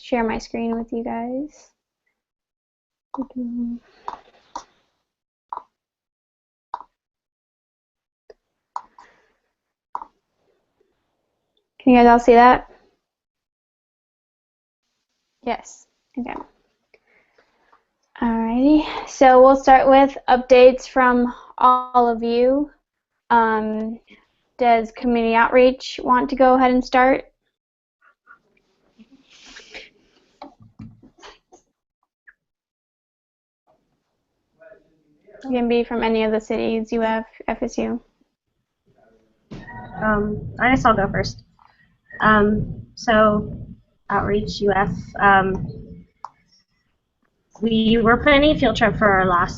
share my screen with you guys. Can you guys all see that? Yes. Okay. Alrighty. So we'll start with updates from all of you. Does community outreach want to go ahead and start? It can be from any of the cities, UF, FSU. I guess I'll go first. So, Outreach UF. We were planning a field trip for our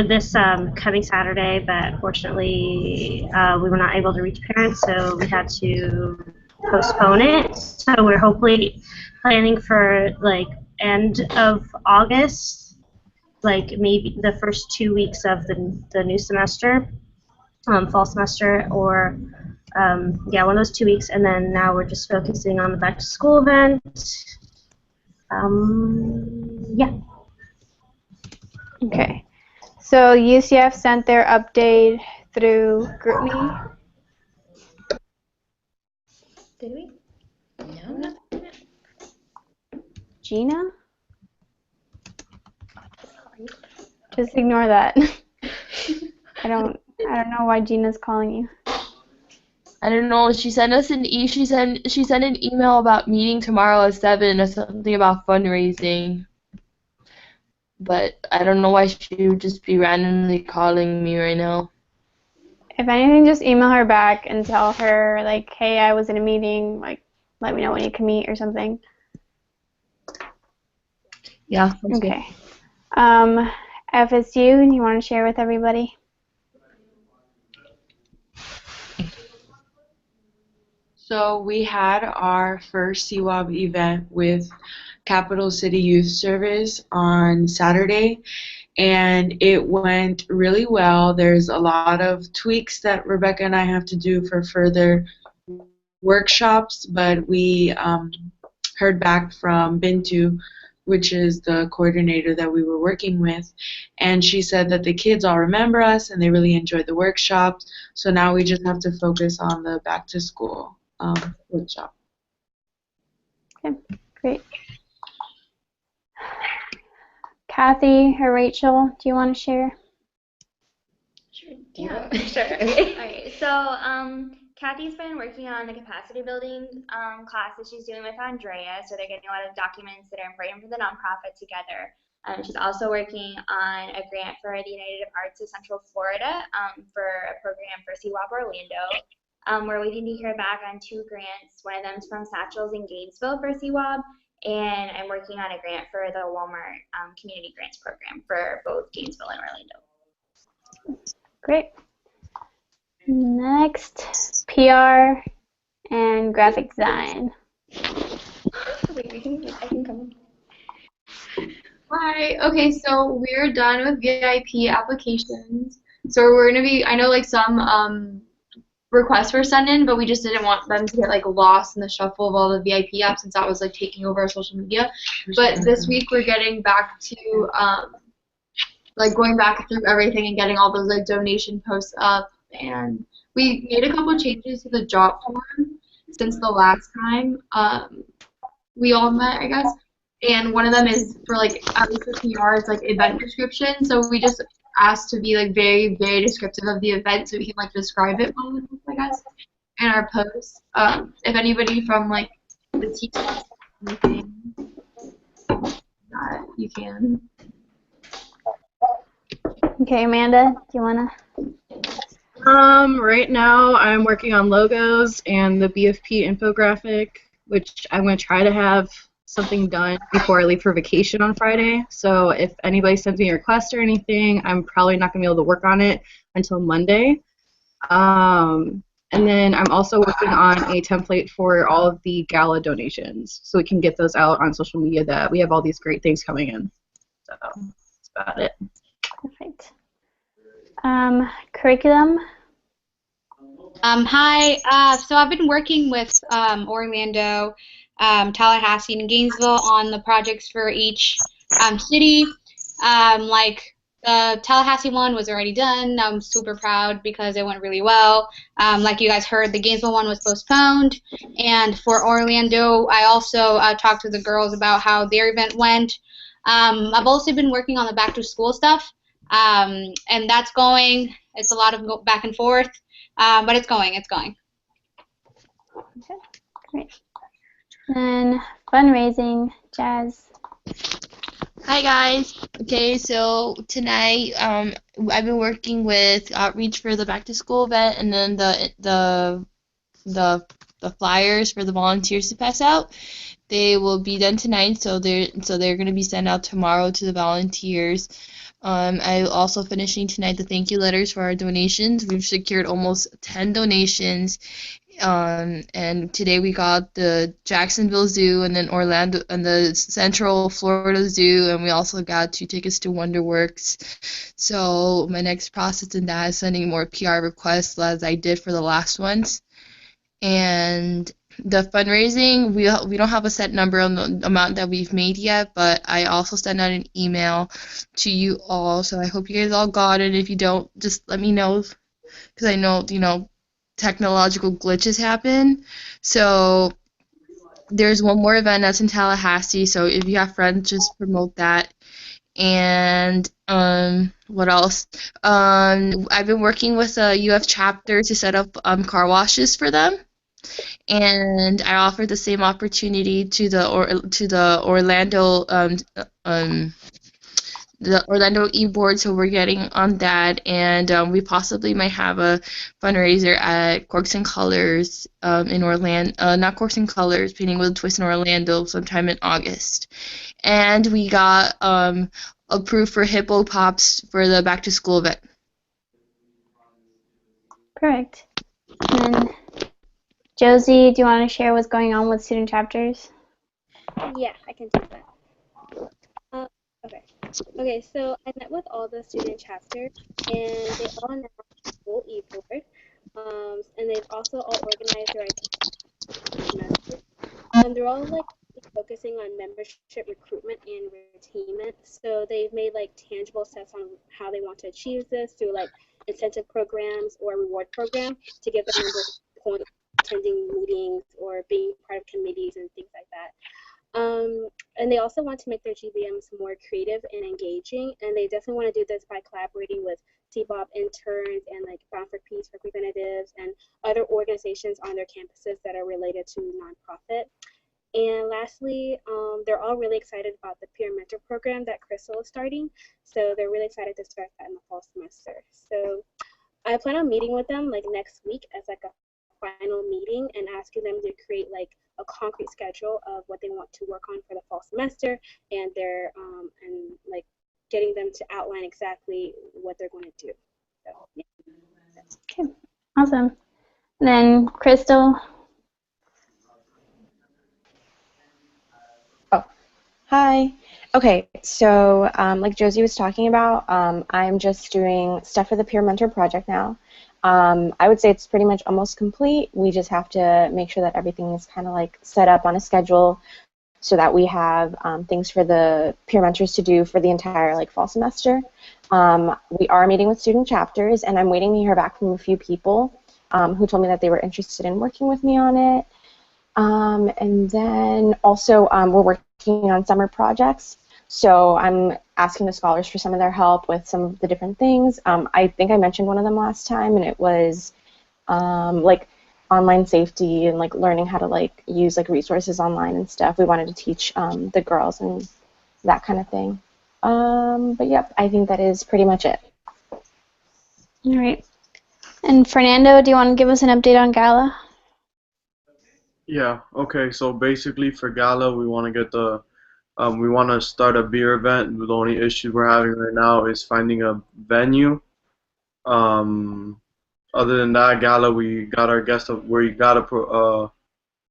this coming Saturday, but fortunately we were not able to reach parents, so we had to postpone it. So we're hopefully planning for like end of August, like maybe the first 2 weeks of the new semester, fall semester, or yeah, one of those 2 weeks, and then now we're just focusing on the back to school event. Yeah. Okay. So UCF sent their update through GroupMe. Did we? No. Gina? Just ignore that. I don't know why Gina's calling you. I don't know. She sent us she sent an email about meeting tomorrow at 7 or something about fundraising. But I don't know why she would just be randomly calling me right now. If anything, just email her back and tell her, like, hey, I was in a meeting, like, let me know when you can meet or something. Yeah. Okay. FSU, you want to share with everybody? So we had our first CWAB event with Capital City Youth Service on Saturday, and it went really well. There's a lot of tweaks that Rebecca and I have to do for further workshops, but we heard back from Bintu, which is the coordinator that we were working with, and she said that the kids all remember us and they really enjoyed the workshops. So now we just have to focus on the back to school workshop. Okay, great. Kathy or Rachel, do you want to share? Sure. Yeah, sure. Okay. All right. So, Kathy's been working on the capacity building class that she's doing with Andrea. So they're getting a lot of documents that are important for the nonprofit together. She's also working on a grant for the United of Arts of Central Florida for a program for CWAP Orlando. We're waiting to hear back on 2 grants. One of them is from Satchels in Gainesville for CWAB, and I'm working on a grant for the Walmart Community Grants Program for both Gainesville and Orlando. Great. Next, PR and graphic design. Wait, I can come in. Hi. Okay, so we're done with VIP applications. So we're gonna be, I know like some requests were sent in, but we just didn't want them to get like lost in the shuffle of all the VIP apps since that was like taking over our social media. But this week we're getting back to like going back through everything and getting all those like donation posts up, and we made a couple changes to the job form since the last time we all met, I guess. And one of them is for like at least for PR, it's like event description. So we just asked to be like very, very descriptive of the event so we can like describe it well enough, I guess, in our posts. If anybody from like the team has anything, you can. Okay, Amanda, do you want to? Right now I'm working on logos and the BFP infographic, which I'm going to try to have something done before I leave for vacation on Friday. So if anybody sends me a request or anything, I'm probably not going to be able to work on it until Monday. And then I'm also working on a template for all of the gala donations so we can get those out on social media that we have all these great things coming in. So that's about it. Perfect. Curriculum. Hi. So I've been working with Orlando, Tallahassee, and Gainesville on the projects for each city. Like the Tallahassee one was already done. I'm super proud because it went really well. Like you guys heard, the Gainesville one was postponed. And for Orlando, I also talked to the girls about how their event went. I've also been working on the back to school stuff, and that's going. It's a lot of back and forth. But it's going, it's going. Okay, great. And fundraising, Jazz. Hi guys. Okay, so tonight I've been working with outreach for the back to school event, and then the flyers for the volunteers to pass out. They will be done tonight, so they're going to be sent out tomorrow to the volunteers. I'm also finishing tonight the thank you letters for our donations. We've secured almost 10 donations. And today we got the Jacksonville Zoo and then Orlando and the Central Florida Zoo, and we also got 2 tickets to WonderWorks. So my next process in that is sending more PR requests as I did for the last ones. And the fundraising, we don't have a set number on the amount that we've made yet, but I also sent out an email to you all, so I hope you guys all got it. If you don't, just let me know, because I know, technological glitches happen. So there's one more event that's in Tallahassee, so if you have friends, just promote that. And what else? I've been working with a UF chapter to set up car washes for them, and I offered the same opportunity to the Orlando the Orlando e-board, so we're getting on that, and we possibly might have a fundraiser at Corks and Colors in Orlando, not Corks and Colors, Painting with a Twist in Orlando sometime in August. And we got approved for Hippo Pops for the back to school event. Perfect. And then Josie, do you want to share what's going on with student chapters? Yeah, I can do that. Okay, so I met with all the student chapters, and they all announced a full e-board, and they've also all organized their semester. They're all like focusing on membership recruitment and retainment, so they've made like tangible steps on how they want to achieve this through like incentive programs or reward program to give the members points attending meetings or being part of committees and things like that. And they also want to make their GBMs more creative and engaging, and they definitely want to do this by collaborating with CBOB interns and like Bound for Peace representatives and other organizations on their campuses that are related to nonprofit. And lastly, they're all really excited about the peer mentor program that Crystal is starting, so they're really excited to start that in the fall semester. So I plan on meeting with them like next week as like a final meeting and asking them to create like a concrete schedule of what they want to work on for the fall semester, and their and like getting them to outline exactly what they're going to do. So, yeah. Okay, awesome. And then Crystal. Oh, hi. Okay, so like Josie was talking about, I'm just doing stuff for the Peer Mentor project now. I would say it's pretty much almost complete. We just have to make sure that everything is kind of like set up on a schedule so that we have things for the peer mentors to do for the entire like fall semester. We are meeting with student chapters, and I'm waiting to hear back from a few people who told me that they were interested in working with me on it. And then also we're working on summer projects. So I'm asking the scholars for some of their help with some of the different things. I think I mentioned one of them last time, and it was like online safety and like learning how to like use like resources online and stuff. We wanted to teach the girls and that kind of thing. But yep, I think that is pretty much it. All right. And Fernando, do you want to give us an update on Gala? Yeah, okay, so basically for Gala, we want to get the we want to start a beer event. The only issue we're having right now is finding a venue. Other than that, Gala, we got our guest of, we got a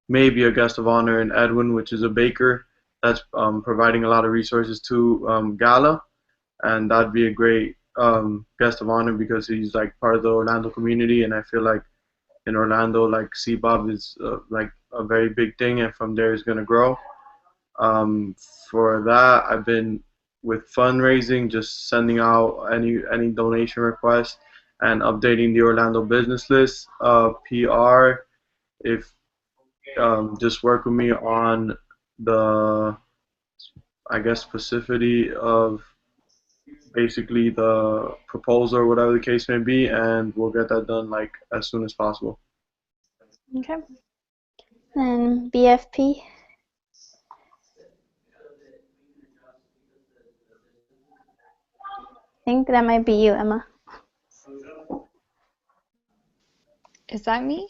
maybe a guest of honor in Edwin, which is a baker that's providing a lot of resources to Gala, and that'd be a great guest of honor because he's like part of the Orlando community, and I feel like in Orlando, like CBOB is like a very big thing, and from there is going to grow. For that, I've been with fundraising, just sending out any donation requests and updating the Orlando business list. PR, if just work with me on the, I guess, specificity of basically the proposal or whatever the case may be, and we'll get that done like as soon as possible. Okay. Then BFP. I think that might be you, Emma. Is that me?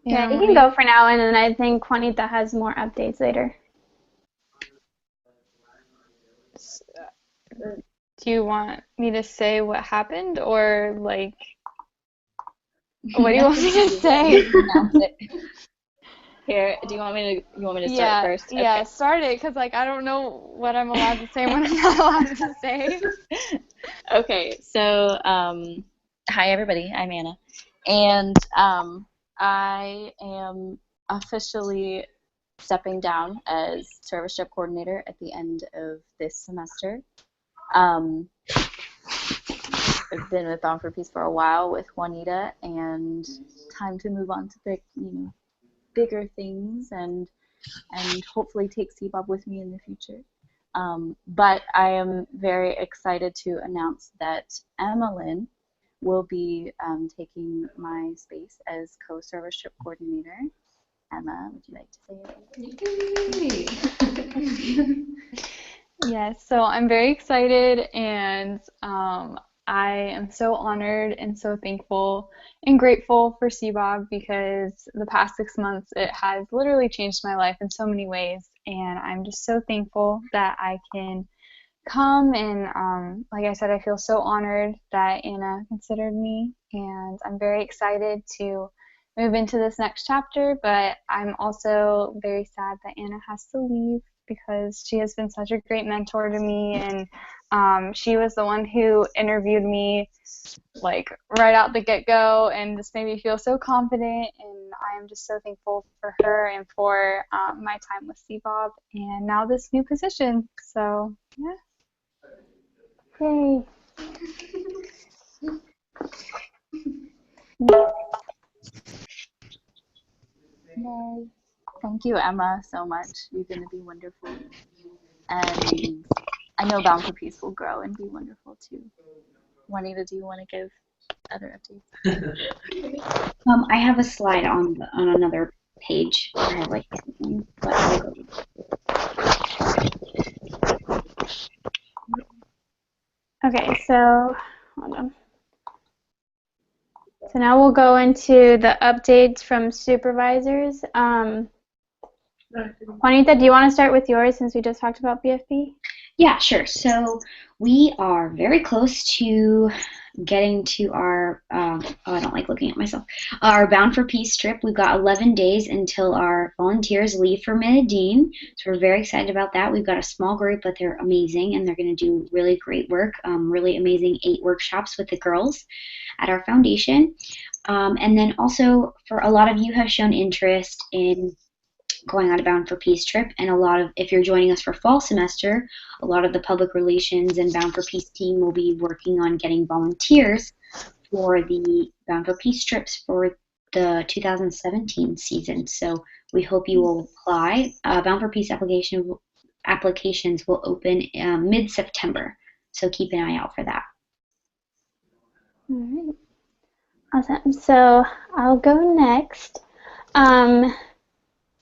Yeah, you can go for now, and then I think Juanita has more updates later. Do you want me to say what happened, or like, what do you want me to say? Here, do you want me to start first? Okay. Yeah, start it, because like I don't know what I'm allowed to say and what I'm not allowed to say. Okay, so hi everybody, I'm Anna, and I am officially stepping down as service trip coordinator at the end of this semester. I've been with Bound for Peace for a while with Juanita, and time to move on to bigger things and hopefully take CBOB with me in the future. But I am very excited to announce that Emmalyn will be taking my space as co-service trip coordinator. Emma, would you like to say anything? Yes, so I'm very excited, and I am so honored and so thankful and grateful for CBOB, because the past 6 months it has literally changed my life in so many ways, and I'm just so thankful that I can come, and like I said, I feel so honored that Anna considered me, and I'm very excited to move into this next chapter, but I'm also very sad that Anna has to leave, because she has been such a great mentor to me, and she was the one who interviewed me like right out the get-go and just made me feel so confident, and I am just so thankful for her and for my time with CBOB and now this new position. So yeah. Yay. Yay. Thank you, Emma, so much. You're going to be wonderful. And I know Bound for Peace will grow and be wonderful too. Juanita, do you want to give other updates? I have a slide on another page. I have like something, but I'll go. Okay, so hold on. So now we'll go into the updates from supervisors. Juanita, do you want to start with yours since we just talked about BFP? Yeah, sure. So we are very close to getting to our, I don't like looking at myself, our Bound for Peace trip. We've got 11 days until our volunteers leave for Medellin, so we're very excited about that. We've got a small group, but they're amazing, and they're going to do really great work, really amazing 8 workshops with the girls at our foundation. And then also, for a lot of you have shown interest in going on a Bound for Peace trip, and a lot of, if you're joining us for fall semester, a lot of the public relations and Bound for Peace team will be working on getting volunteers for the Bound for Peace trips for the 2017 season. So we hope you will apply. Bound for Peace applications will open mid-September, so keep an eye out for that. All right. Awesome. So I'll go next.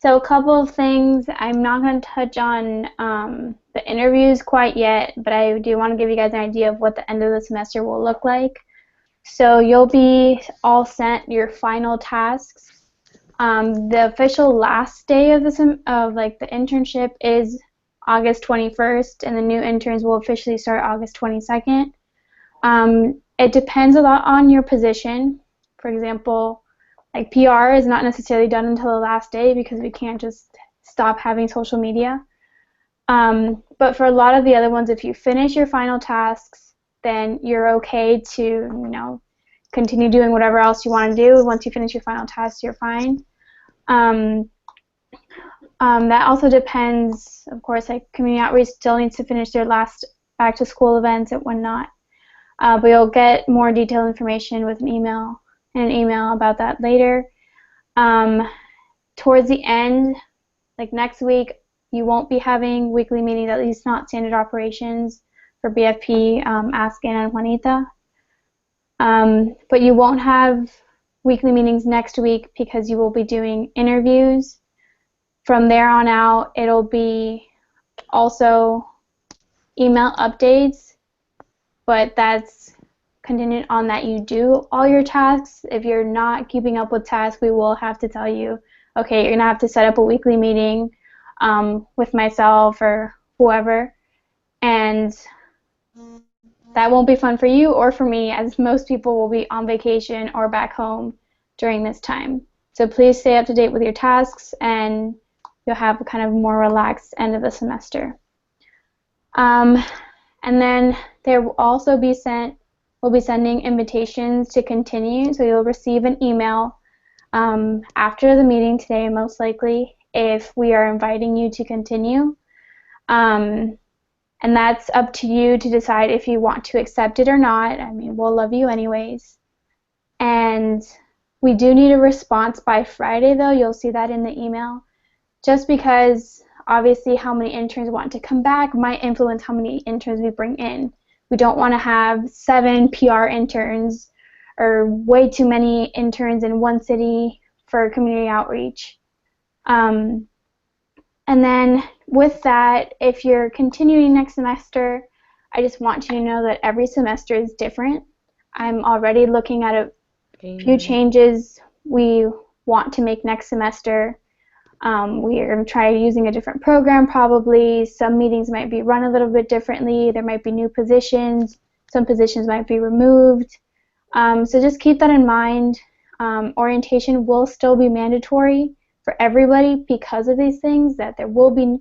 So a couple of things. I'm not going to touch on the interviews quite yet, but I do want to give you guys an idea of what the end of the semester will look like. So you'll be all sent your final tasks. The official last day of the internship is August 21st, and the new interns will officially start August 22nd. It depends a lot on your position. For example, like PR is not necessarily done until the last day because we can't just stop having social media. But for a lot of the other ones, if you finish your final tasks, then you're okay to, continue doing whatever else you want to do. Once you finish your final test, you're fine. That also depends, of course, like community outreach still needs to finish their last back to school events and whatnot. But you'll get more detailed information with an email about that later. Towards the end, like next week, you won't be having weekly meetings, at least not standard operations for BFP, Ask Anna and Juanita. But you won't have weekly meetings next week because you will be doing interviews. From there on out, it'll be also email updates, but that's contingent on that you do all your tasks. If you're not keeping up with tasks, we will have to tell you, okay, you're going to have to set up a weekly meeting with myself or whoever, and that won't be fun for you or for me, as most people will be on vacation or back home during this time. So please stay up to date with your tasks, and you'll have a kind of more relaxed end of the semester. And then there will also be we'll be sending invitations to continue, so you'll receive an email after the meeting today, most likely, if we are inviting you to continue. And that's up to you to decide if you want to accept it or not. I mean, we'll love you anyways. And we do need a response by Friday, though. You'll see that in the email. Just because, obviously, how many interns want to come back might influence how many interns we bring in. We don't want to have 7 PR interns or way too many interns in one city for community outreach. And then with that, if you're continuing next semester, I just want you to know that every semester is different. I'm already looking at a few changes we want to make next semester. We are going to try using a different program probably. Some meetings might be run a little bit differently. There might be new positions. Some positions might be removed. So just keep that in mind. Orientation will still be mandatory for everybody because of these things, that there will be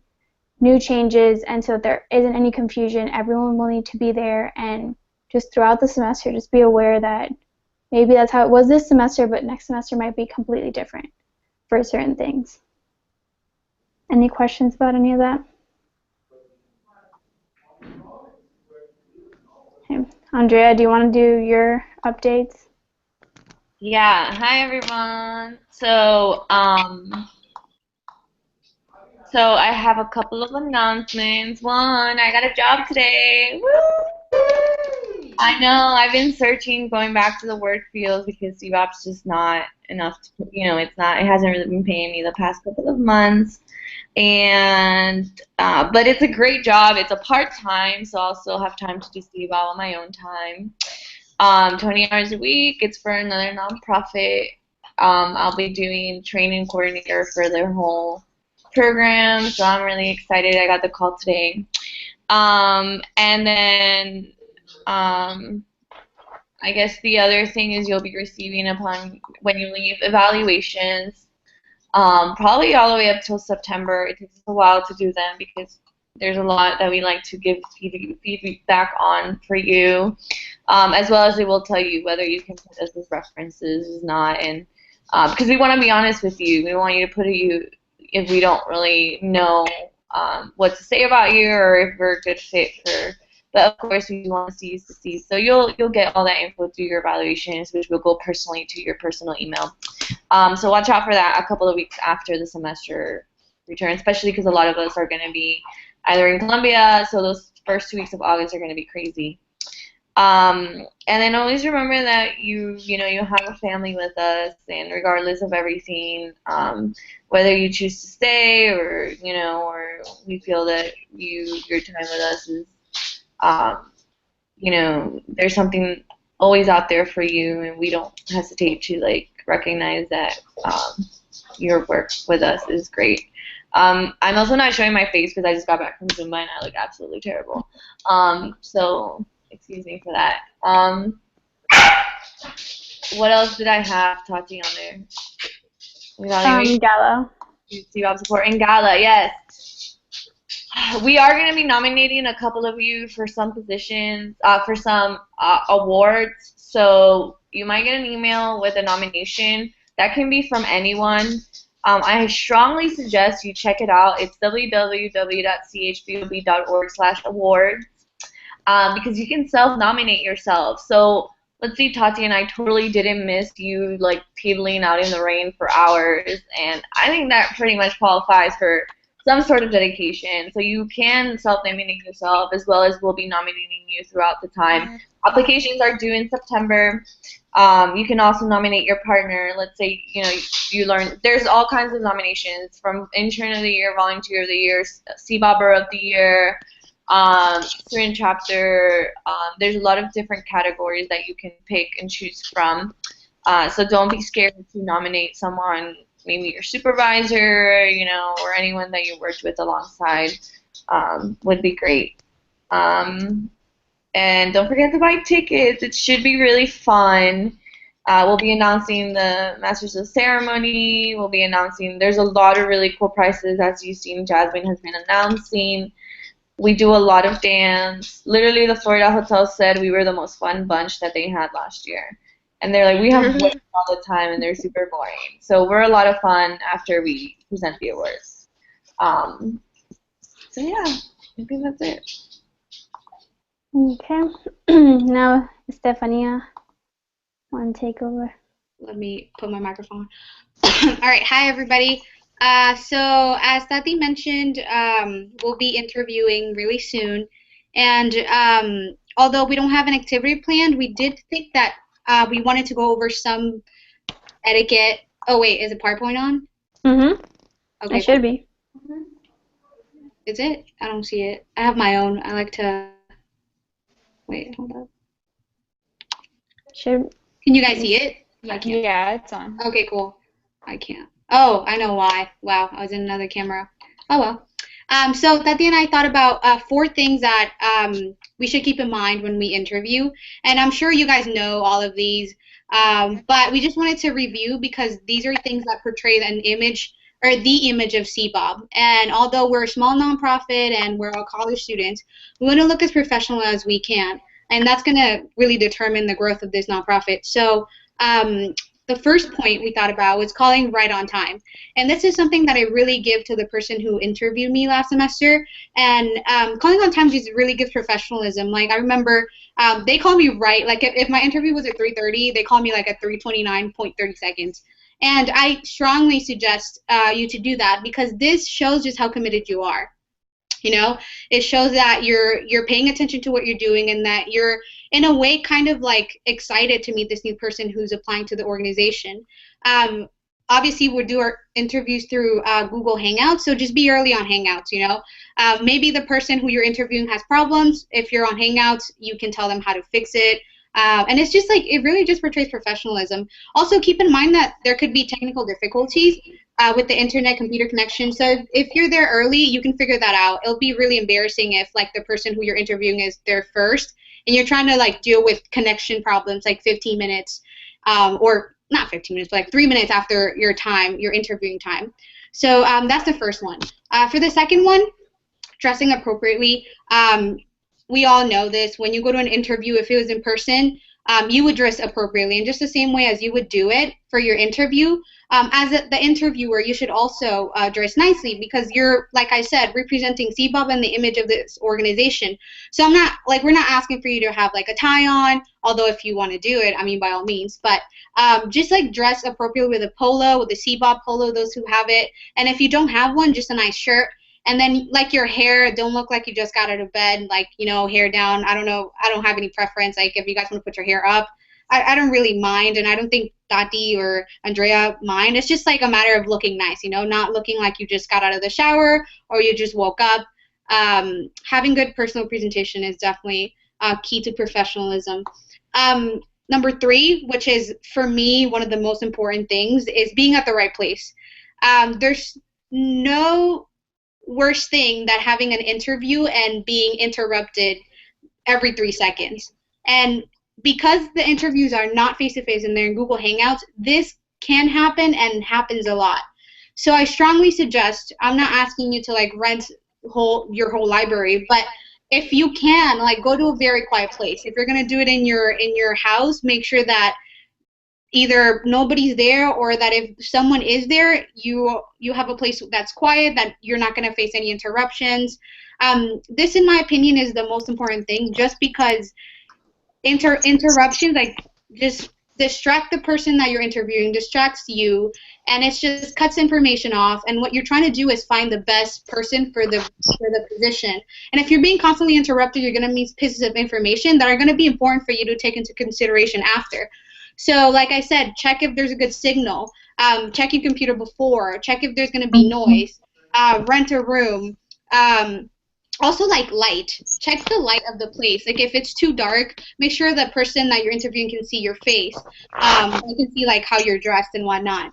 new changes, and so that there isn't any confusion, everyone will need to be there, and just throughout the semester just be aware that maybe that's how it was this semester, but next semester might be completely different for certain things. Any questions about any of that? Okay. Andrea, do you want to do your updates? Yeah, hi everyone. So I have a couple of announcements. One, I got a job today. Woo! I know, I've been searching, going back to the work field because CBOP's just not enough to, it hasn't really been paying me the past couple of months. And but it's a great job. It's a part-time, so I'll still have time to do CBOP on my own time. 20 hours a week. It's for another nonprofit. I'll be doing training coordinator for their whole program, so I'm really excited. I got the call today. And then I guess the other thing is you'll be receiving when you leave evaluations, probably all the way up till September. It takes a while to do them because there's a lot that we like to give feedback on for you, as well as they will tell you whether you can put us as references or not, and because we want to be honest with you. We want you to put you if we don't really know what to say about you or if we're a good fit for. But of course, we want to see. So you'll get all that info through your evaluations, which will go personally to your personal email. So watch out for that a couple of weeks after the semester return, especially because a lot of us are going to be either in Colombia, so those first 2 weeks of August are going to be crazy. And then always remember that you have a family with us, and regardless of everything, whether you choose to stay or or we feel that your time with us is, there's something always out there for you, and we don't hesitate to recognize that your work with us is great. I'm also not showing my face because I just got back from Zumba and I look absolutely terrible. So excuse me for that. What else did I have, Tati, on there? Gala. CBOP support and Gala, yes. We are going to be nominating a couple of you for some positions, for some awards. So you might get an email with a nomination. That can be from anyone. I strongly suggest you check it out. It's www.chbob.org/awards because you can self-nominate yourself. So let's say Tati and I totally didn't miss you like tabling out in the rain for hours, and I think that pretty much qualifies for some sort of dedication. So you can self-nominate yourself, as well as we'll be nominating you throughout the time. Applications are due in September. You can also nominate your partner. Let's say, you know, you learn, there's all kinds of nominations from Intern of the Year, Volunteer of the Year, CBOBer of the Year, student chapter. There's a lot of different categories that you can pick and choose from. So don't be scared to nominate someone, maybe your supervisor, you know, or anyone that you worked with alongside would be great. And don't forget to buy tickets. It should be really fun. We'll be announcing the Masters of Ceremony. We'll be announcing, there's a lot of really cool prizes, as you've seen Jasmine has been announcing. We do a lot of dance. Literally, the Florida Hotel said we were the most fun bunch that they had last year. And they're like, we have work all the time, and they're super boring. So we're a lot of fun after we present the awards. So yeah, I think that's it. Okay. Now, Estefania, want to take over? Let me put my microphone on. All right. Hi, everybody. So as Tati mentioned, we'll be interviewing really soon. And although we don't have an activity planned, we did think that we wanted to go over some etiquette. Oh, wait. Is it PowerPoint on? Mm-hmm. Okay. It should be. Is it? I don't see it. I have my own. I like to... Wait, hold up. Should. Can you guys see it? I can't. Yeah, it's on. Okay, cool. I can't. Oh, I know why. Wow, I was in another camera. Oh, well. So Tati and I thought about 4 things that we should keep in mind when we interview. And I'm sure you guys know all of these. But we just wanted to review because these are things that portray an image or the image of CBOB. And although we're a small nonprofit and we're all college students, we want to look as professional as we can. And that's going to really determine the growth of this nonprofit. So the first point we thought about was calling right on time. And this is something that I really give to the person who interviewed me last semester. And calling on time just really gives professionalism. Like I remember they called me right. Like if my interview was at 3:30, they called me like at 3:29.30 seconds. And I strongly suggest you to do that because this shows just how committed you are. You know, it shows that you're paying attention to what you're doing and that you're, in a way, kind of like excited to meet this new person who's applying to the organization. Obviously, we'll do our interviews through Google Hangouts, so just be early on Hangouts, you know. Maybe the person who you're interviewing has problems. If you're on Hangouts, you can tell them how to fix it. And it's just like, it really just portrays professionalism. Also, keep in mind that there could be technical difficulties with the internet computer connection. So if you're there early, you can figure that out. It'll be really embarrassing if like the person who you're interviewing is there first and you're trying to like deal with connection problems like 15 minutes or not 15 minutes, but like 3 minutes after your time, your interviewing time. So that's the first one. For the second one, dressing appropriately. We all know this. When you go to an interview, if it was in person, you would dress appropriately. And just the same way as you would do it for your interview, as the interviewer, you should also dress nicely because you're, like I said, representing CBOB and the image of this organization. So I'm not, like, we're not asking for you to have, like, a tie on, although if you want to do it, I mean, by all means. But just, like, dress appropriately with a polo, with a CBOB polo, those who have it. And if you don't have one, just a nice shirt. And then, like, your hair, don't look like you just got out of bed, like, you know, hair down. I don't know. I don't have any preference. Like, if you guys want to put your hair up, I don't really mind. And I don't think Tati or Andrea mind. It's just, like, a matter of looking nice, you know, not looking like you just got out of the shower or you just woke up. Having good personal presentation is definitely key to professionalism. Number 3, which is, for me, one of the most important things, is being at the right place. There's no worst thing that having an interview and being interrupted every 3 seconds. And because the interviews are not face-to-face and they're in Google Hangouts, this can happen and happens a lot. So I strongly suggest, I'm not asking you to like rent your whole library, but if you can, like, go to a very quiet place. If you're going to do it in your house, make sure that either nobody's there, or that if someone is there, you have a place that's quiet, that you're not going to face any interruptions. This, in my opinion, is the most important thing, just because interruptions, like, just distract the person that you're interviewing, distracts you, and it just cuts information off. And what you're trying to do is find the best person for the position. And if you're being constantly interrupted, you're going to miss pieces of information that are going to be important for you to take into consideration after. So, like I said, check if there's a good signal. Check your computer before. Check if there's going to be noise. Rent a room. Also, like, light. Check the light of the place. Like, if it's too dark, make sure the person that you're interviewing can see your face. You can see, like, how you're dressed and whatnot.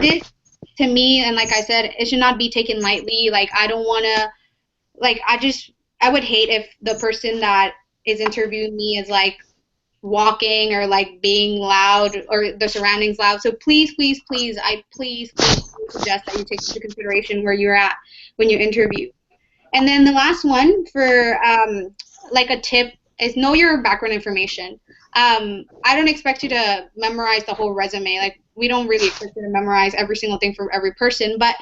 This, to me, and like I said, it should not be taken lightly. Like, I don't want to, like, I would hate if the person that is interviewing me is, like, walking or, like, being loud or the surroundings loud. So please, please, please, I please suggest that you take into consideration where you're at when you interview. And then the last one for like a tip is know your background information. I don't expect you to memorize the whole resume. Like, we don't really expect you to memorize every single thing from every person, but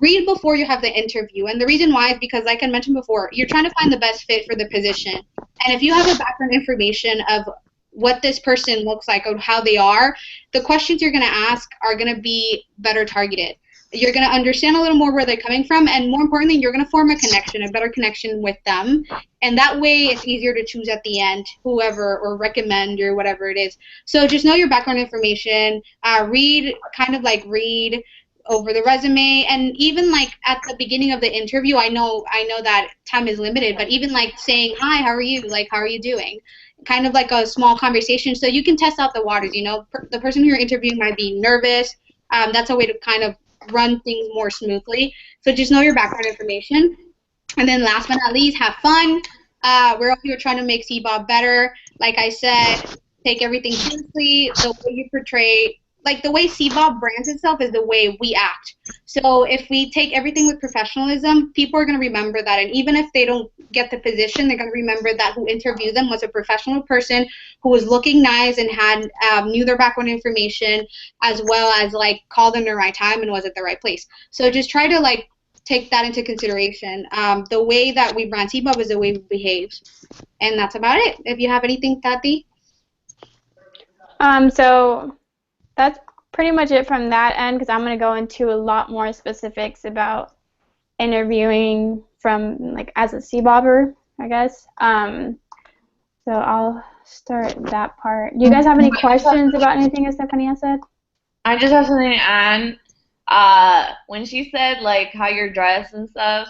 read before you have the interview. And the reason why is because, like I mentioned before, you're trying to find the best fit for the position. And if you have a background information of what this person looks like or how they are, the questions you're going to ask are going to be better targeted. You're going to understand a little more where they're coming from, and more importantly, you're going to form a better connection with them, and that way it's easier to choose at the end whoever, or recommend, or whatever it is. So just know your background information, read over the resume, and even, like, at the beginning of the interview, I know that time is limited, but even, like, saying, hi, how are you, like, how are you doing? Kind of like a small conversation, so you can test out the waters, you know. The person who you're interviewing might be nervous. That's a way to kind of run things more smoothly. So just know your background information. And then last but not least, have fun. We're all here trying to make CBOB better. Like I said, take everything seriously. The way you portray, like, the way CBOB brands itself is the way we act. So if we take everything with professionalism, people are going to remember that. And even if they don't get the position, they're going to remember that who interviewed them was a professional person who was looking nice and had knew their background information, as well as, like, called them the right time and was at the right place. So just try to, like, take that into consideration. The way that we brand CBOB is the way we behave. And that's about it. If you have anything, Tati? So that's pretty much it from that end, because I'm going to go into a lot more specifics about interviewing from, like, as a CBOBer, I guess. So I'll start that part. Do you guys have any questions about anything Estefania said? I just have something to add. When she said, like, how you're dressed and stuff,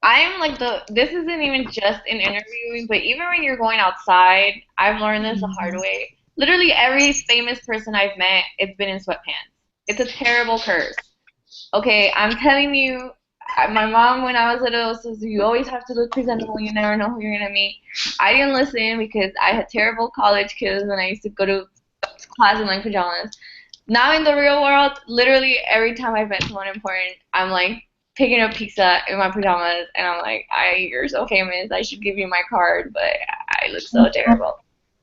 I'm like, this isn't even just in interviewing, but even when you're going outside, I've learned this the hard way. Literally every famous person I've met, it's been in sweatpants. It's a terrible curse. Okay, I'm telling you, my mom, when I was little, says you always have to look presentable. You never know who you're going to meet. I didn't listen because I had terrible college kids and I used to go to class in, like, pajamas. Now in the real world, literally every time I've met someone important, I'm, like, picking up pizza in my pajamas, and I'm like, you're so famous, I should give you my card, but I look so terrible.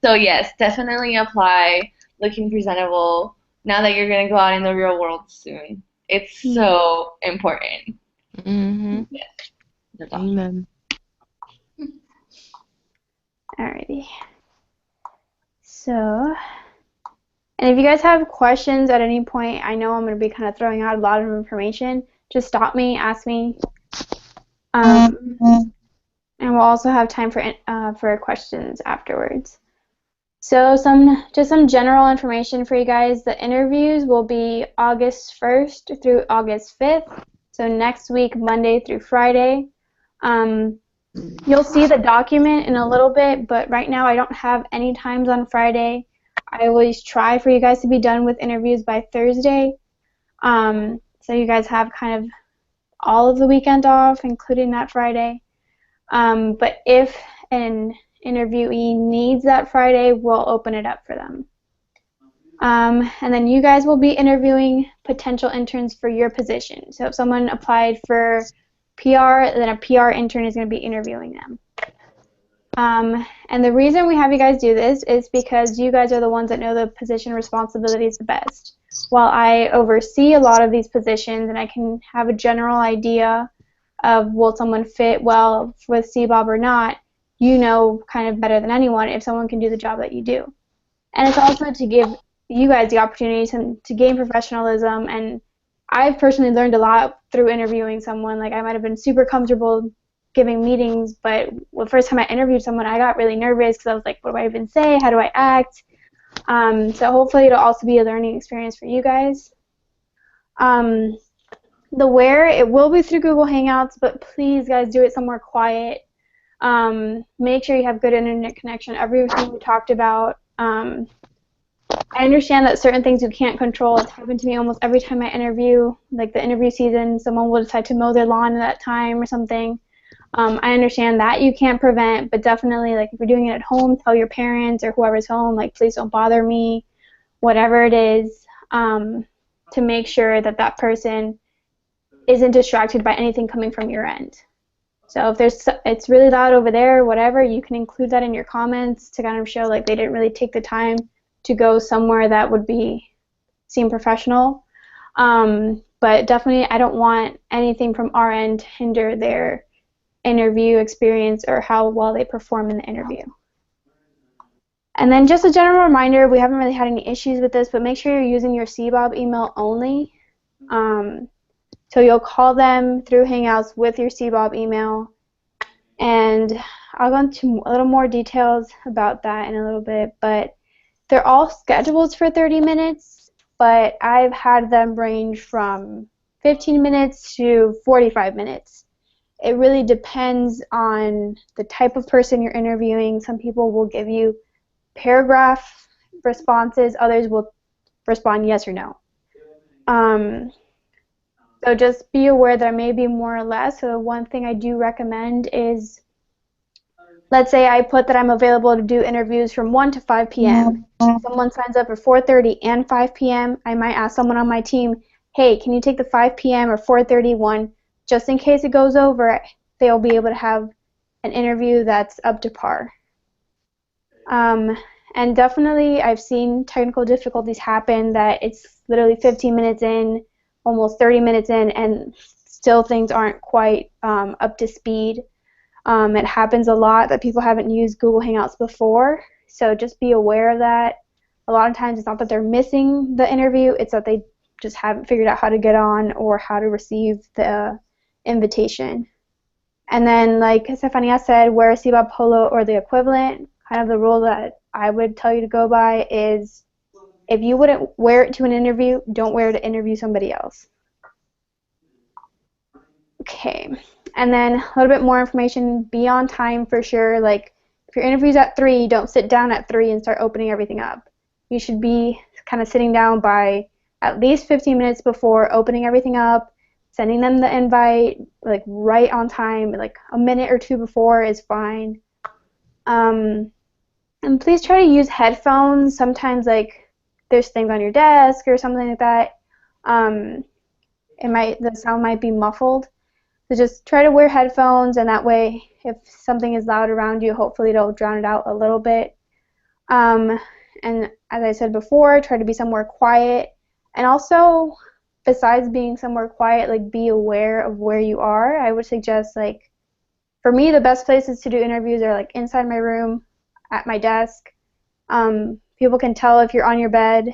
So yes, definitely apply looking presentable now that you're going to go out in the real world soon. It's so important. Mm-hmm. Yes. Amen. Alrighty. So, and if you guys have questions at any point, I know I'm going to be kind of throwing out a lot of information. Just stop me, ask me. And we'll also have time for questions afterwards. So just some general information for you guys. The interviews will be August 1st through August 5th. So next week, Monday through Friday. You'll see the document in a little bit, but right now I don't have any times on Friday. I always try for you guys to be done with interviews by Thursday. So you guys have kind of all of the weekend off, including that Friday. But if an interviewee needs that Friday, we'll open it up for them. And then you guys will be interviewing potential interns for your position. So if someone applied for PR, then a PR intern is going to be interviewing them. And the reason we have you guys do this is because you guys are the ones that know the position responsibilities the best. While I oversee a lot of these positions and I can have a general idea of will someone fit well with CBOB or not, you know kind of better than anyone if someone can do the job that you do. And it's also to give you guys the opportunity to gain professionalism, and I've personally learned a lot through interviewing someone. Like, I might have been super comfortable giving meetings, but the first time I interviewed someone, I got really nervous because I was like, what do I even say? How do I act? So hopefully it'll also be a learning experience for you guys. The where, it will be through Google Hangouts, but please, guys, do it somewhere quiet. Make sure you have good internet connection, everything we talked about. I understand that certain things you can't control. It's happened to me almost every time I interview. Like the interview season, someone will decide to mow their lawn at that time or something. I understand that you can't prevent, but definitely, like, if you're doing it at home, tell your parents or whoever's home, like, please don't bother me, whatever it is, to make sure that that person isn't distracted by anything coming from your end. So if it's really loud over there or whatever, you can include that in your comments to kind of show like they didn't really take the time to go somewhere that would seem professional. But definitely I don't want anything from our end to hinder their interview experience or how well they perform in the interview. And then just a general reminder, we haven't really had any issues with this, but make sure you're using your CBOB email only. So you'll call them through Hangouts with your CBOB email, and I'll go into a little more details about that in a little bit, but they're all scheduled for 30 minutes, but I've had them range from 15 minutes to 45 minutes. It really depends on the type of person you're interviewing. Some people will give you paragraph responses, others will respond yes or no. So just be aware there may be more or less. So one thing I do recommend is, let's say I put that I'm available to do interviews from 1 to 5 p.m. If someone signs up for 4:30 and 5 p.m., I might ask someone on my team, hey, can you take the 5 p.m. or 4:30 one? Just in case it goes over, they'll be able to have an interview that's up to par. And definitely I've seen technical difficulties happen that it's literally 15 minutes in, almost 30 minutes in, and still things aren't quite up to speed. It happens a lot that people haven't used Google Hangouts before, so just be aware of that. A lot of times it's not that they're missing the interview, it's that they just haven't figured out how to get on or how to receive the invitation. And then, like Stefania said, wear a CBOB polo or the equivalent. Kind of the rule that I would tell you to go by is, if you wouldn't wear it to an interview, don't wear it to interview somebody else. Okay, and then a little bit more information, be on time for sure. Like, if your interview's at 3, don't sit down at 3 and start opening everything up. You should be kind of sitting down by at least 15 minutes before opening everything up, sending them the invite, like right on time, like a minute or 2 before is fine. And please try to use headphones. Sometimes, like, there's things on your desk or something like that. The sound might be muffled. So just try to wear headphones, and that way, if something is loud around you, hopefully it'll drown it out a little bit. And as I said before, try to be somewhere quiet. And also, besides being somewhere quiet, like, be aware of where you are. I would suggest, like, for me, the best places to do interviews are like inside my room, at my desk. People can tell if you're on your bed,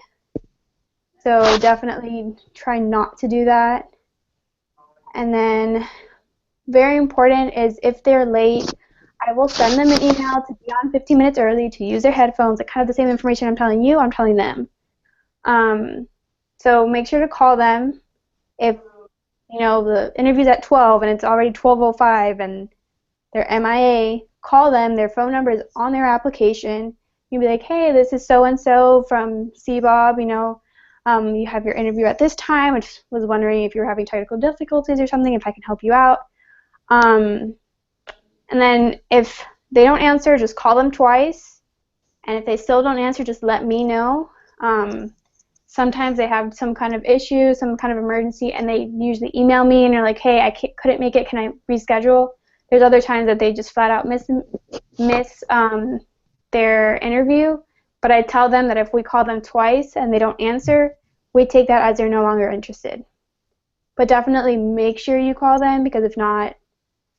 so definitely try not to do that. And then, very important is, if they're late, I will send them an email to be on 15 minutes early, to use their headphones, like kind of the same information I'm telling you, I'm telling them. So make sure to call them. If, you know, the interview's at 12 and it's already 12:05 and they're MIA, call them. Their phone number is on their application. You'll be like, hey, this is so-and-so from CBOB, you know, you have your interview at this time. I just was wondering if you're having technical difficulties or something, if I can help you out. And then if they don't answer, just call them twice. And if they still don't answer, just let me know. Sometimes they have some kind of issue, some kind of emergency, and they usually email me and they're like, hey, couldn't make it, can I reschedule? There's other times that they just flat out miss their interview, but I tell them that if we call them twice and they don't answer, we take that as they're no longer interested. But definitely make sure you call them, because if not,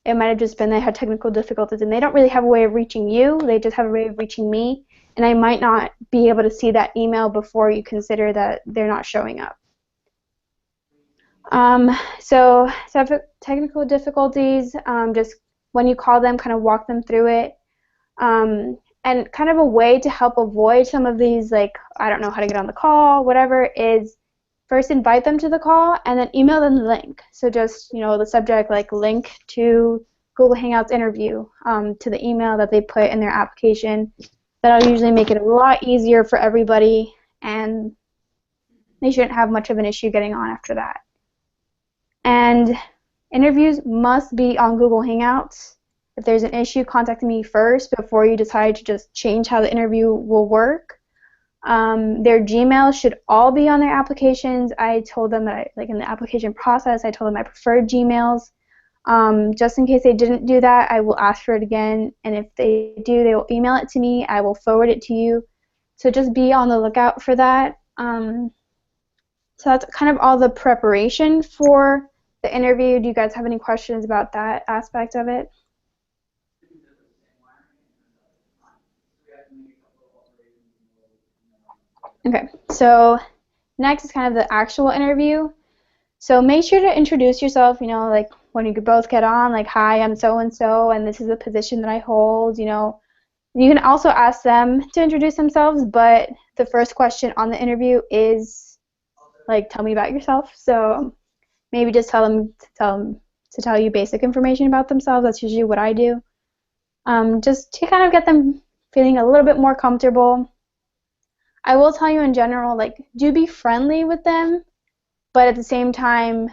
it might have just been they had technical difficulties and they don't really have a way of reaching you, they just have a way of reaching me, and I might not be able to see that email before you consider that they're not showing up. So technical difficulties, just when you call them, kind of walk them through it. And kind of a way to help avoid some of these, like, I don't know how to get on the call, whatever, is first invite them to the call and then email them the link. So just, the subject, like, link to Google Hangouts interview, to the email that they put in their application. That'll usually make it a lot easier for everybody, and they shouldn't have much of an issue getting on after that. And interviews must be on Google Hangouts. If there's an issue, contact me first before you decide to just change how the interview will work. Their Gmail should all be on their applications. I told them that, in the application process, I told them I preferred Gmails. Just in case they didn't do that, I will ask for it again, and if they do, they will email it to me. I will forward it to you. So just be on the lookout for that. So that's kind of all the preparation for the interview. Do you guys have any questions about that aspect of it? Okay, so next is kind of the actual interview. So make sure to introduce yourself, like when you both get on, like, hi, I'm so-and-so, and this is the position that I hold, You can also ask them to introduce themselves, but the first question on the interview is, like, tell me about yourself. So maybe just tell them to tell you basic information about themselves. That's usually what I do. Just to kind of get them feeling a little bit more comfortable. I will tell you in general, like, do be friendly with them, but at the same time,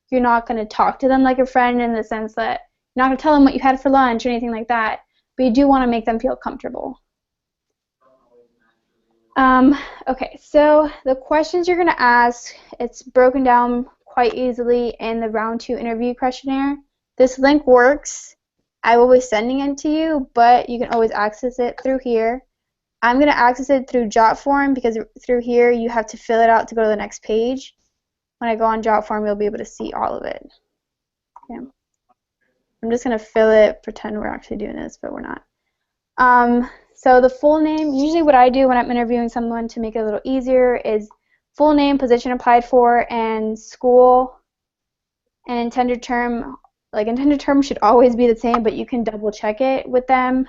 you're not going to talk to them like a friend, in the sense that you're not going to tell them what you had for lunch or anything like that, but you do want to make them feel comfortable. Okay, so the questions you're going to ask, it's broken down quite easily in the round 2 interview questionnaire. This link works. I will be sending it to you, but you can always access it through here. I'm going to access it through JotForm, because through here you have to fill it out to go to the next page. When I go on JotForm, you'll be able to see all of it. Okay. I'm just going to fill it, pretend we're actually doing this, but we're not. So the full name, usually what I do when I'm interviewing someone to make it a little easier is full name, position applied for, and school, and intended term. Like, intended term should always be the same, but you can double check it with them.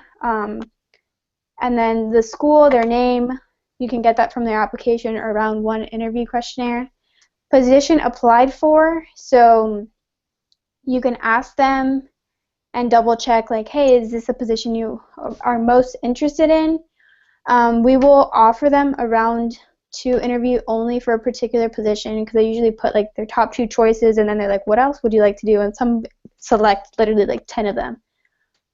And then the school, their name, you can get that from their application or round 1 interview questionnaire. Position applied for, so you can ask them and double check, like, hey, is this a position you are most interested in? We will offer them a round 2 interview only for a particular position, because they usually put, like, their top 2 choices, and then they're like, what else would you like to do? And some select literally like 10 of them.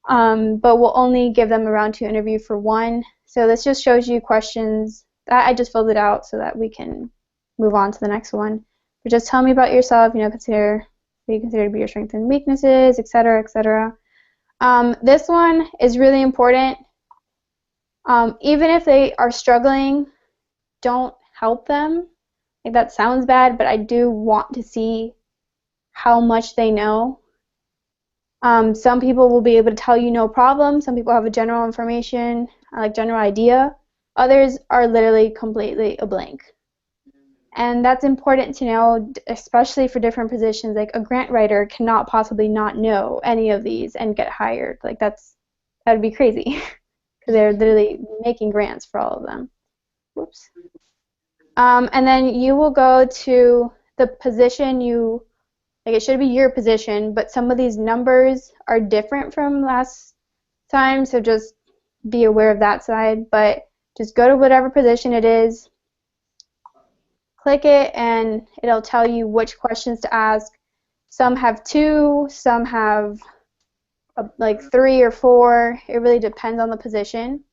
But we'll only give them a round 2 interview for 1. So this just shows you questions that I just filled it out so that we can move on to the next one. But just tell me about yourself, consider what you consider to be your strengths and weaknesses, etc., etc. This one is really important. Even if they are struggling, don't help them. Like, that sounds bad, but I do want to see how much they know. Some people will be able to tell you no problem. Some people have a general information, like general idea. Others are literally completely a blank. And that's important to know, especially for different positions. Like, a grant writer cannot possibly not know any of these and get hired. Like, that would be crazy, because they're literally making grants for all of them. Whoops. And then you will go to the position like, it should be your position, but some of these numbers are different from last time, so just be aware of that side. But just go to whatever position it is, click it, and it'll tell you which questions to ask. Some have 2, some have like 3 or 4. It really depends on the position.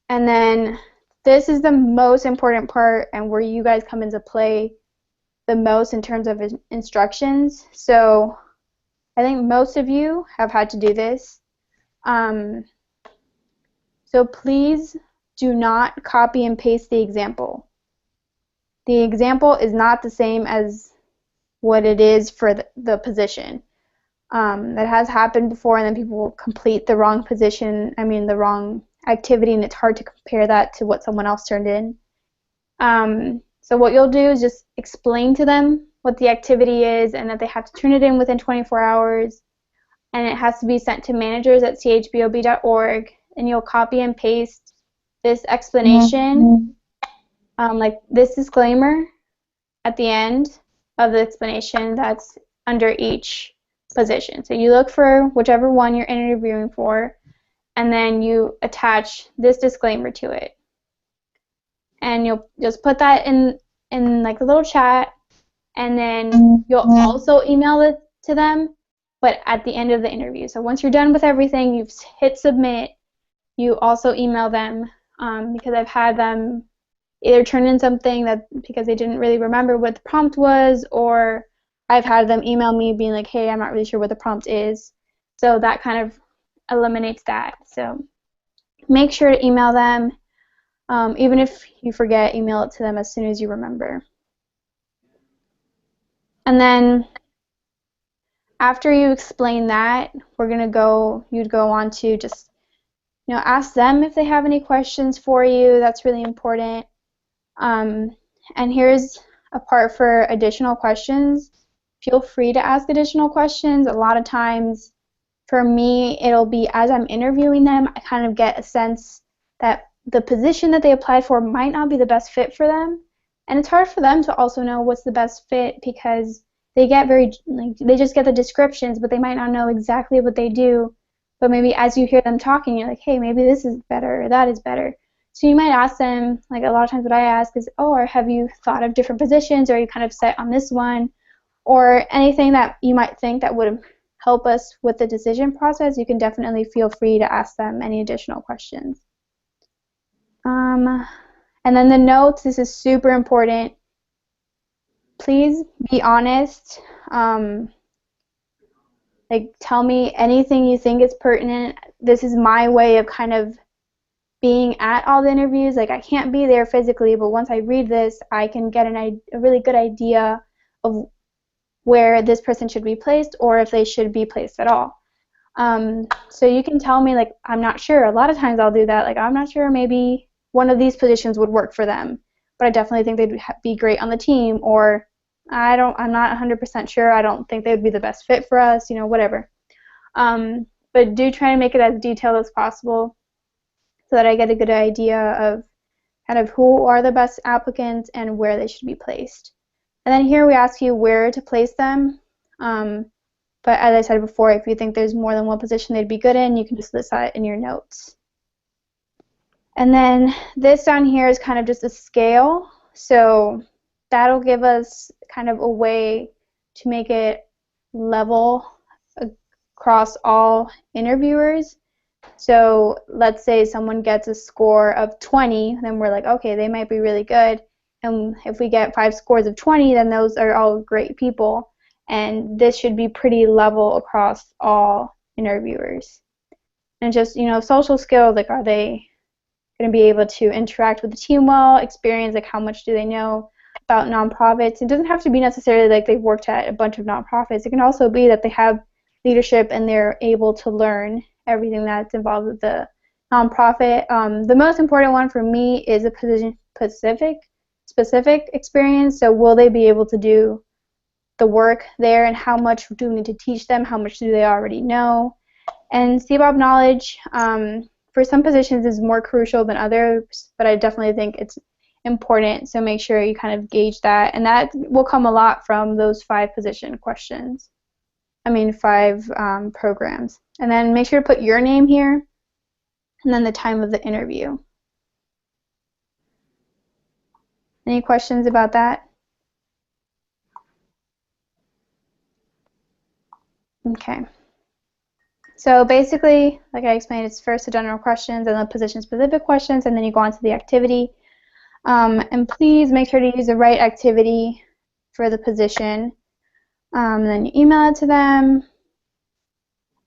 And then this is the most important part, and where you guys come into play the most in terms of instructions. So I think most of you have had to do this. So please do not copy and paste the example. The example is not the same as what it is for the position. That has happened before, and then people will complete the wrong position, the wrong activity, and it's hard to compare that to what someone else turned in. So what you'll do is just explain to them what the activity is and that they have to turn it in within 24 hours, and it has to be sent to managers@chbob.org, and you'll copy and paste this explanation, like this disclaimer at the end of the explanation that's under each position. So you look for whichever one you're interviewing for, and then you attach this disclaimer to it. And you'll just put that in like a little chat, and then you'll also email it to them, but at the end of the interview. So once you're done with everything, you've hit submit, you also email them, because I've had them either turn in something that because they didn't really remember what the prompt was, or I've had them email me being like, hey, I'm not really sure what the prompt is. So that kind of eliminates that. So make sure to email them. Even if you forget, email it to them as soon as you remember. And then after you explain that, you'd go on to just, ask them if they have any questions for you. That's really important. And here's a part for additional questions. Feel free to ask additional questions. A lot of times, for me, it'll be as I'm interviewing them, I kind of get a sense that the position that they applied for might not be the best fit for them. And it's hard for them to also know what's the best fit because they get they just get the descriptions, but they might not know exactly what they do. But maybe as you hear them talking, you're like, hey, maybe this is better or that is better. So you might ask them, like a lot of times what I ask is, or have you thought of different positions, or are you kind of set on this one? Or anything that you might think that would help us with the decision process, you can definitely feel free to ask them any additional questions. And then the notes, this is super important. Please be honest. Tell me anything you think is pertinent. This is my way of kind of being at all the interviews. I can't be there physically, but once I read this, I can get a really good idea of where this person should be placed or if they should be placed at all. So you can tell me, I'm not sure. A lot of times I'll do that. I'm not sure, maybe one of these positions would work for them, but I definitely think they'd be great on the team, or I'm not 100% sure. I don't think they would be the best fit for us, whatever. But do try to make it as detailed as possible so that I get a good idea of kind of who are the best applicants and where they should be placed. And then here we ask you where to place them. But as I said before, if you think there's more than one position they'd be good in, you can just list that in your notes. And then this down here is kind of just a scale. So that'll give us kind of a way to make it level across all interviewers. So let's say someone gets a score of 20, then we're like, okay, they might be really good. And if we get 5 scores of 20, then those are all great people. And this should be pretty level across all interviewers. And just, social skills, are they going to be able to interact with the team well, experience, how much do they know about nonprofits. It doesn't have to be necessarily they've worked at a bunch of nonprofits. It can also be that they have leadership and they're able to learn everything that's involved with the nonprofit. The most important one for me is a specific experience. So will they be able to do the work there, and how much do we need to teach them? How much do they already know? And CBOB knowledge, for some positions is more crucial than others, but I definitely think it's important, so make sure you kind of gauge that, and that will come a lot from those 5 position questions. 5 programs. And then make sure to put your name here, and then the time of the interview. Any questions about that? Okay. So basically, like I explained, it's first the general questions and then position-specific questions, and then you go on to the activity. And please make sure to use the right activity for the position. Then you email it to them.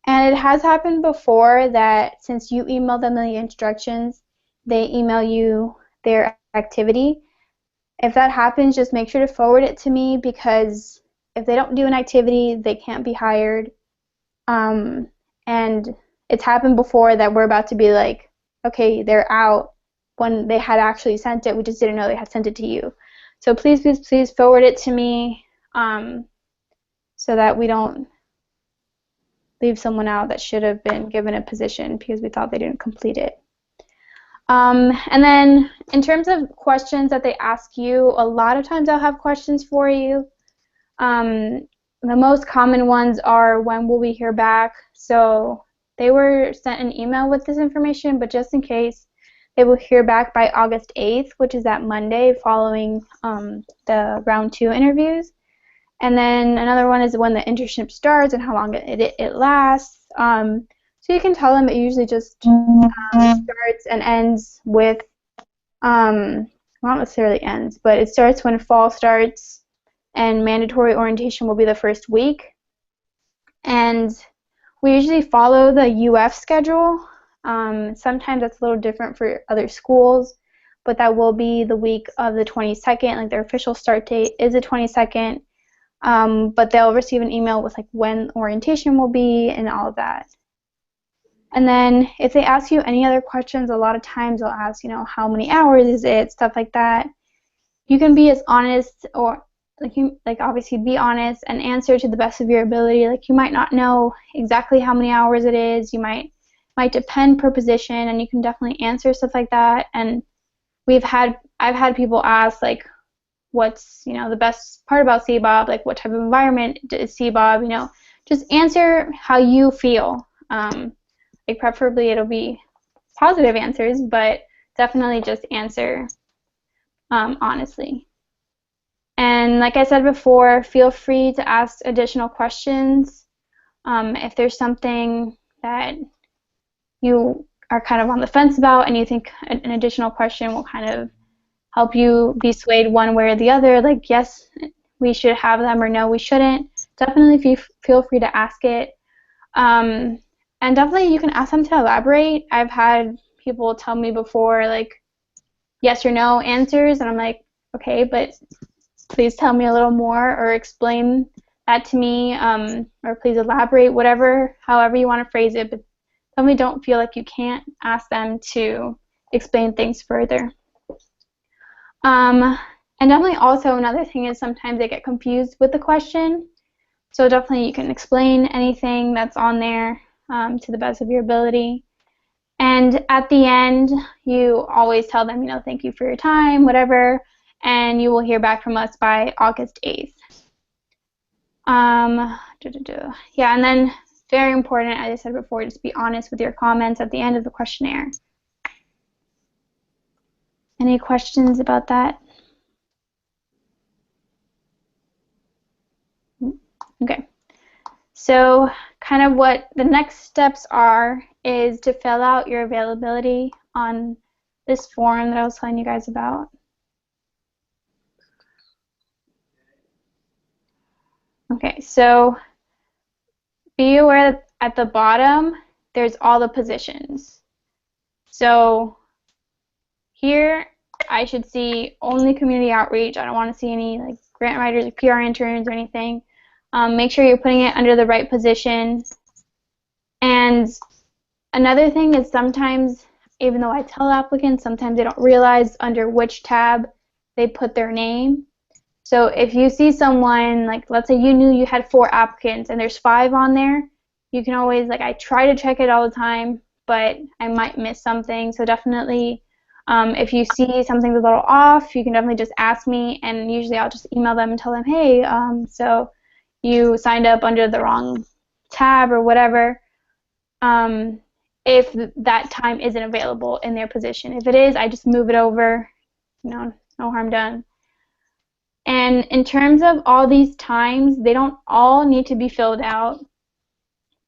And it has happened before that since you email them the instructions, they email you their activity. If that happens, just make sure to forward it to me, because if they don't do an activity, they can't be hired. And it's happened before that we're about to be like, okay, they're out, when they had actually sent it. We just didn't know they had sent it to you. So please, please, please forward it to me, so that we don't leave someone out that should have been given a position because we thought they didn't complete it. And then in terms of questions that they ask you, a lot of times I'll have questions for you. The most common ones are, when will we hear back? So they were sent an email with this information, but just in case, they will hear back by August 8th, which is that Monday following the round 2 interviews. And then another one is when the internship starts and how long it lasts. So you can tell them it usually just starts and ends with, not necessarily ends, but it starts when fall starts, and mandatory orientation will be the first week. And we usually follow the UF schedule. Sometimes that's a little different for other schools, but that will be the week of the 22nd. Like, their official start date is the 22nd, but they'll receive an email with like when orientation will be and all of that. And then if they ask you any other questions, a lot of times they'll ask, how many hours is it, stuff like that. You can be as honest, or obviously be honest and answer to the best of your ability. Like, you might not know exactly how many hours it is. You might depend per position, and you can definitely answer stuff like that. And I've had people ask, like, what's the best part about CBOB, like what type of environment is CBOB, just answer how you feel. Like, preferably it'll be positive answers, but definitely just answer honestly. And like I said before, feel free to ask additional questions. If there's something that you are kind of on the fence about and you think an additional question will kind of help you be swayed one way or the other, like, yes, we should have them, or no, we shouldn't, definitely feel free to ask it. And definitely you can ask them to elaborate. I've had people tell me before, like, yes or no answers, and I'm like, okay, but please tell me a little more, or explain that to me, or please elaborate, however you want to phrase it, but definitely don't feel like you can't ask them to explain things further. And definitely also another thing is sometimes they get confused with the question, so definitely you can explain anything that's on there to the best of your ability. And at the end, you always tell them, thank you for your time, whatever, and you will hear back from us by August 8th. Yeah, and then very important, as I said before, just be honest with your comments at the end of the questionnaire. Any questions about that? Okay. So kind of what the next steps are is to fill out your availability on this form that I was telling you guys about. Okay, so be aware that at the bottom there's all the positions. So here I should see only community outreach. I don't want to see any like grant writers or PR interns or anything. Make sure you're putting it under the right position. And another thing is sometimes, even though I tell applicants, sometimes they don't realize under which tab they put their name. So if you see someone, like let's say you knew you had 4 applicants and there's 5 on there, you can always, like, I try to check it all the time, but I might miss something. So definitely, if you see something's a little off, you can definitely just ask me, and usually I'll just email them and tell them, hey, so you signed up under the wrong tab or whatever, if that time isn't available in their position. If it is, I just move it over, no harm done. And in terms of all these times, they don't all need to be filled out,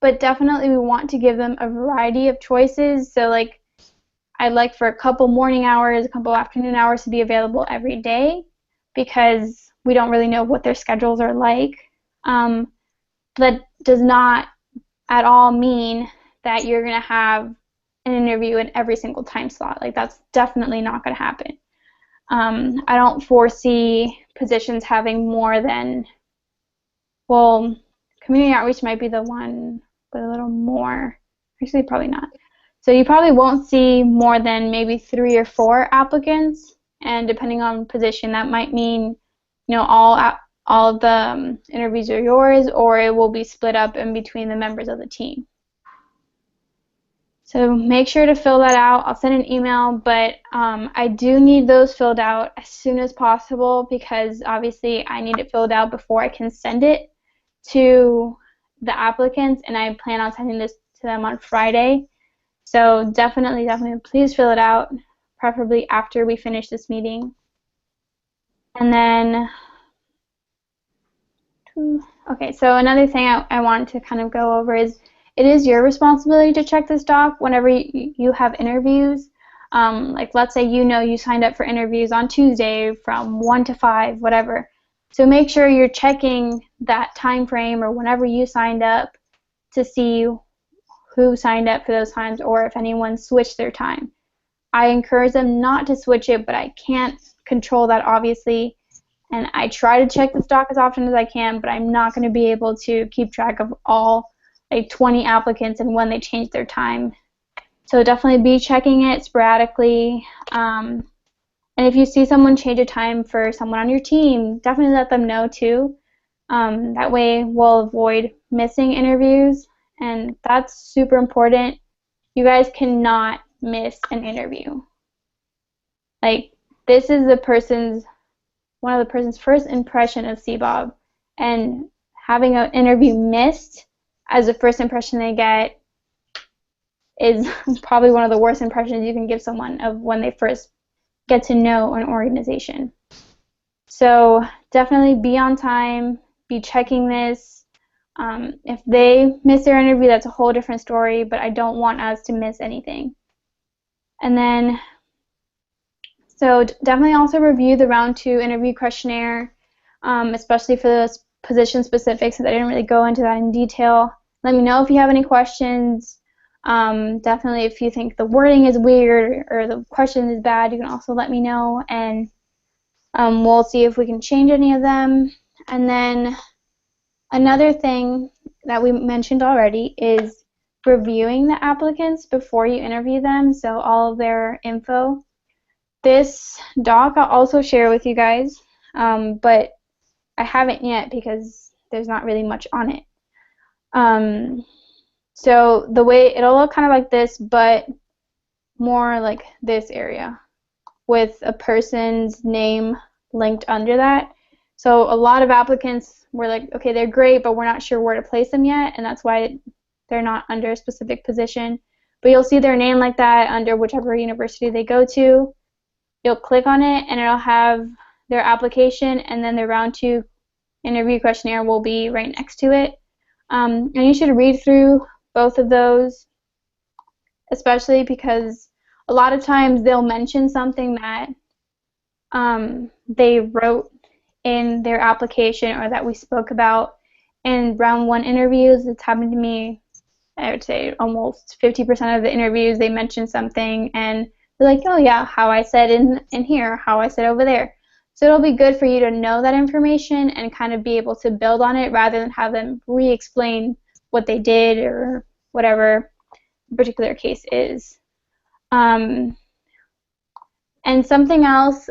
but definitely we want to give them a variety of choices. So like, I'd like for a couple morning hours, a couple afternoon hours to be available every day, because we don't really know what their schedules are like. That does not at all mean that you're going to have an interview in every single time slot. Like, that's definitely not going to happen. I don't foresee positions having more than, well, community outreach might be the one with a little more. Actually, probably not. So you probably won't see more than maybe 3 or 4 applicants, and depending on position, that might mean, you know, all of the interviews are yours, or it will be split up in between the members of the team. So make sure to fill that out. I'll send an email, but I do need those filled out as soon as possible because obviously I need it filled out before I can send it to the applicants, and I plan on sending this to them on Friday. So definitely please fill it out, preferably after we finish this meeting. And then, okay, so another thing I wanted to kind of go over is it is your responsibility to check this doc whenever you have interviews. Like, let's say you signed up for interviews on Tuesday from 1 to 5, whatever. So make sure you're checking that time frame or whenever you signed up to see who signed up for those times or if anyone switched their time. I encourage them not to switch it, but I can't control that, obviously. And I try to check this doc as often as I can, but I'm not going to be able to keep track of all 20 applicants and when they change their time. So definitely be checking it sporadically. And if you see someone change a time for someone on your team, definitely let them know too. That way we'll avoid missing interviews, and that's super important. You guys cannot miss an interview. Like, this is one of the person's first impression of CBOB, and having an interview missed as the first impression they get is probably one of the worst impressions you can give someone of when they first get to know an organization. So definitely be on time, be checking this. If they miss their interview, that's a whole different story, but I don't want us to miss anything. And then, so definitely also review the round 2 interview questionnaire, especially for those position specific, since I didn't really go into that in detail. Let me know if you have any questions. Definitely if you think the wording is weird or the question is bad, you can also let me know, and we'll see if we can change any of them. And then another thing that we mentioned already is reviewing the applicants before you interview them, so all of their info. This doc I'll also share with you guys, but I haven't yet because there's not really much on it. So the way it'll look kind of like this, but more like this area with a person's name linked under that. So a lot of applicants were like, okay, they're great, but we're not sure where to place them yet, and that's why they're not under a specific position. But you'll see their name like that under whichever university they go to. You'll click on it, and it'll have their application, and then the round 2 interview questionnaire will be right next to it. And you should read through both of those, especially because a lot of times they'll mention something that they wrote in their application or that we spoke about in round 1 interviews. It's happened to me, I would say almost 50% of the interviews they mention something and they're like, oh yeah, how I said in here, how I said over there. So it'll be good for you to know that information and kind of be able to build on it rather than have them re-explain what they did or whatever the particular case is. And something else,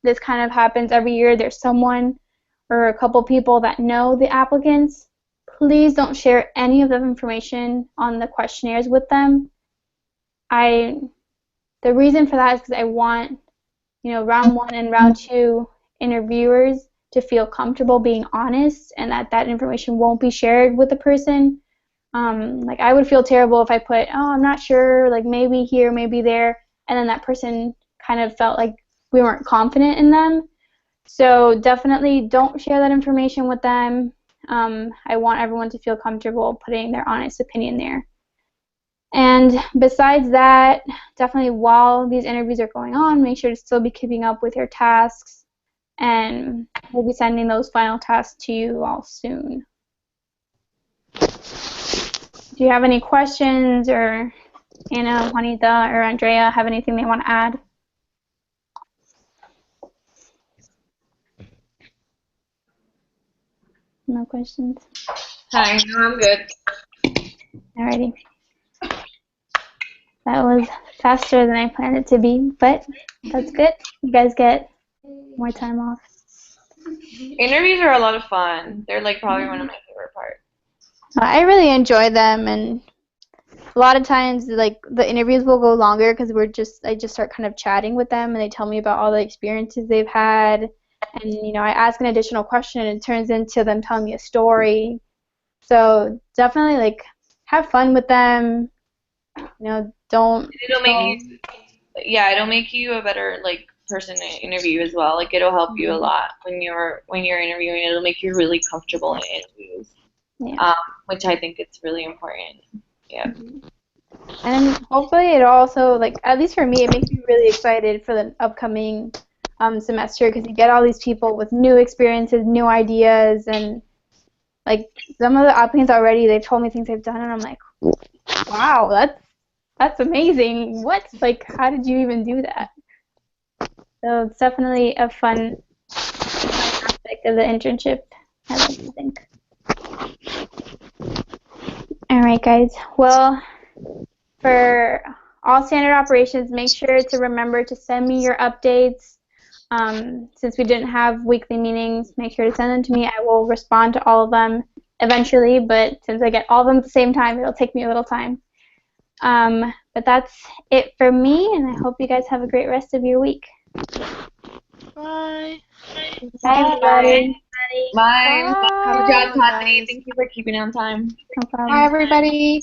this kind of happens every year. There's someone or a couple people that know the applicants. Please don't share any of the information on the questionnaires with them. The reason for that is because I want, round 1 and round 2 interviewers to feel comfortable being honest and that information won't be shared with the person. Like, I would feel terrible if I put, oh, I'm not sure, like maybe here, maybe there, and then that person kind of felt like we weren't confident in them. So definitely don't share that information with them. I want everyone to feel comfortable putting their honest opinion there. And besides that, definitely while these interviews are going on, make sure to still be keeping up with your tasks, and we'll be sending those final tasks to you all soon. Do you have any questions, or Anna, Juanita, or Andrea have anything they want to add? No questions? Hi, no, I'm good. Alrighty. That was faster than I planned it to be, but that's good. You guys get more time off. Interviews are a lot of fun. They're like probably one of my favorite parts. I really enjoy them, and a lot of times, like, the interviews will go longer because I just start kind of chatting with them, and they tell me about all the experiences they've had, and you know, I ask an additional question, and it turns into them telling me a story. So definitely, like, have fun with them. You know, It'll make you a better like person to interview as well. Like it'll help you a lot when you're interviewing. It'll make you really comfortable in interviews. Yeah. Which I think it's really important. Yeah. And hopefully it also, like, at least for me, it makes me really excited for the upcoming semester, because you get all these people with new experiences, new ideas, and like some of the applicants already, they've told me things they've done, and I'm like, wow, that's amazing. What? Like, how did you even do that? So it's definitely a fun aspect of the internship, I like to think. Alright, guys. Well, for all standard operations, make sure to remember to send me your updates. Since we didn't have weekly meetings, make sure to send them to me. I will respond to all of them eventually, but since I get all of them at the same time, it'll take me a little time. But that's it for me, and I hope you guys have a great rest of your week. Bye. Bye, everybody. Bye. Good job, Tati. Thank you for keeping on time. No problem. Bye, everybody.